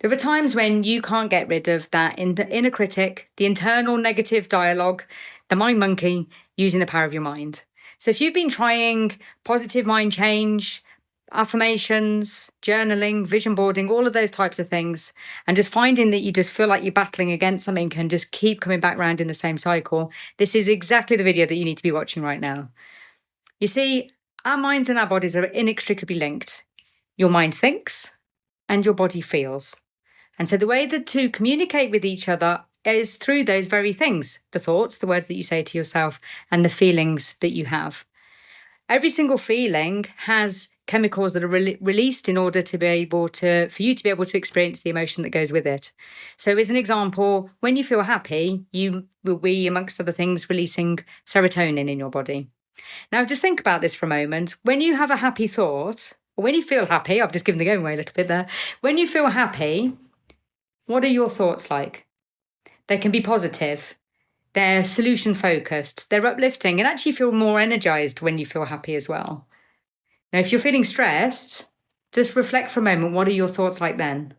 There are times when you can't get rid of that inner critic, the internal negative dialogue, the mind monkey, using the power of your mind. So if you've been trying positive mind change, affirmations, journaling, vision boarding, all of those types of things, and just finding that you just feel like you're battling against something and just keep coming back round in the same cycle, this is exactly the video that you need to be watching right now. You see, our minds and our bodies are inextricably linked. Your mind thinks and your body feels. And so the way the two communicate with each other is through those very things, the thoughts, the words that you say to yourself, and the feelings that you have. Every single feeling has chemicals that are released in order to be able to, for you to be able to experience the emotion that goes with it. So as an example, when you feel happy, you will be, amongst other things, releasing serotonin in your body. Now, just think about this for a moment. When you have a happy thought, or when you feel happy, I've just given the game away a little bit there. When you feel happy, what are your thoughts like? They can be positive. They're solution focused. They're uplifting, and actually feel more energized when you feel happy as well. Now, if you're feeling stressed, just reflect for a moment. What are your thoughts like then?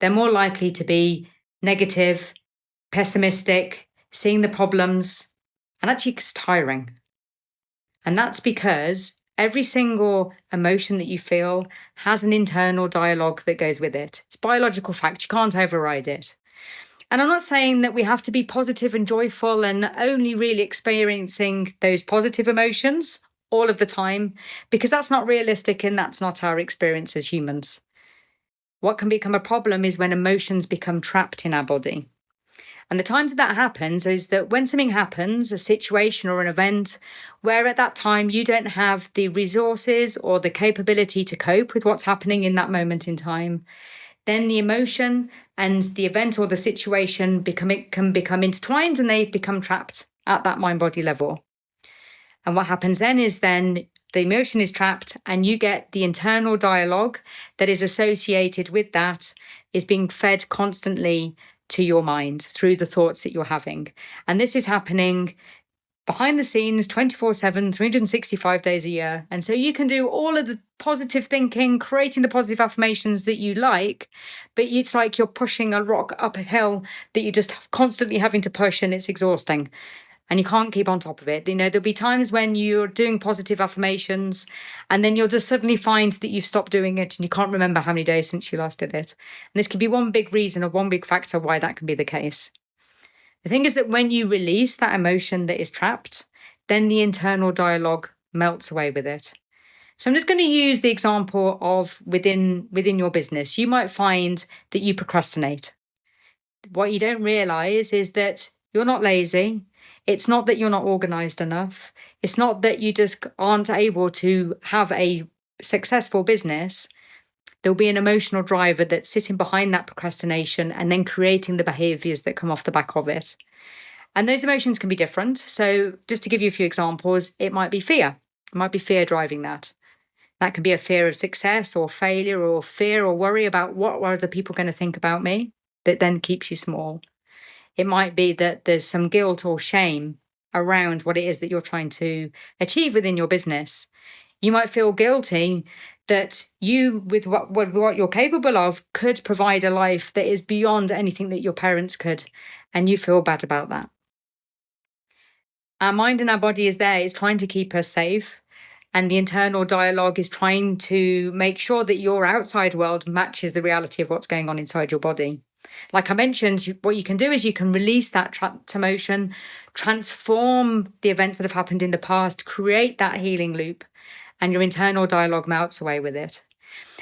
They're more likely to be negative, pessimistic, seeing the problems, and actually it's tiring. And that's because every single emotion that you feel has an internal dialogue that goes with it. It's biological fact. You can't override it. And I'm not saying that we have to be positive and joyful and only really experiencing those positive emotions all of the time, because that's not realistic and that's not our experience as humans. What can become a problem is when emotions become trapped in our body. And the times that happens is that when something happens, a situation or an event, where at that time you don't have the resources or the capability to cope with what's happening in that moment in time, then the emotion and the event or the situation can become intertwined and they become trapped at that mind-body level. And what happens then is the emotion is trapped and you get the internal dialogue that is associated with that is being fed constantly to your mind through the thoughts that you're having. And this is happening behind the scenes 24/7, 365 days a year. And so you can do all of the positive thinking, creating the positive affirmations that you like, but it's like you're pushing a rock up a hill that you just constantly having to push, and it's exhausting. And you can't keep on top of it. There'll be times when you're doing positive affirmations and then you'll just suddenly find that you've stopped doing it and you can't remember how many days since you last did it. And this could be one big reason or one big factor why that can be the case. The thing is that when you release that emotion that is trapped, then the internal dialogue melts away with it. So I'm just going to use the example of within your business. You might find that you procrastinate. What you don't realize is that you're not lazy. It's not that you're not organized enough. It's not that you just aren't able to have a successful business. There'll be an emotional driver that's sitting behind that procrastination and then creating the behaviors that come off the back of it. And those emotions can be different. So just to give you a few examples, it might be fear. It might be fear driving that. That can be a fear of success or failure or fear or worry about what are other people going to think about me that then keeps you small. It might be that there's some guilt or shame around what it is that you're trying to achieve within your business. You might feel guilty that you, with what you're capable of, could provide a life that is beyond anything that your parents could, and you feel bad about that. Our mind and our body is trying to keep us safe, and the internal dialogue is trying to make sure that your outside world matches the reality of what's going on inside your body. Like I mentioned, what you can do is you can release that trapped emotion, transform the events that have happened in the past, create that healing loop, and your internal dialogue melts away with it.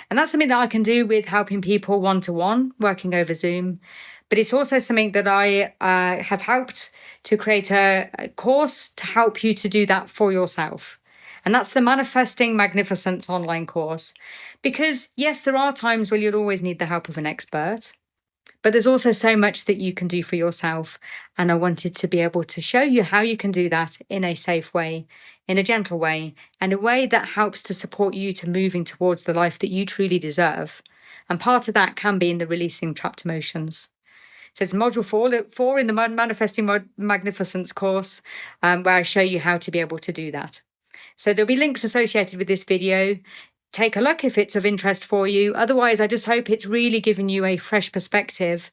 And that's something that I can do with helping people one-to-one, working over Zoom. But it's also something that I have helped to create a course to help you to do that for yourself. And that's the Manifesting Magnificence online course. Because yes, there are times where you'll always need the help of an expert. But there's also so much that you can do for yourself. And I wanted to be able to show you how you can do that in a safe way, in a gentle way, and a way that helps to support you to moving towards the life that you truly deserve. And part of that can be in the releasing trapped emotions. So it's module 4 in the Manifesting Magnificence course, where I show you how to be able to do that. So there'll be links associated with this video. take a look if it's of interest for you. Otherwise, I just hope it's really given you a fresh perspective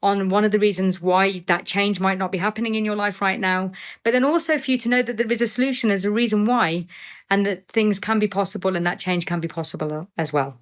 on one of the reasons why that change might not be happening in your life right now. But then also for you to know that there is a solution, there's a reason why, and that things can be possible and that change can be possible as well.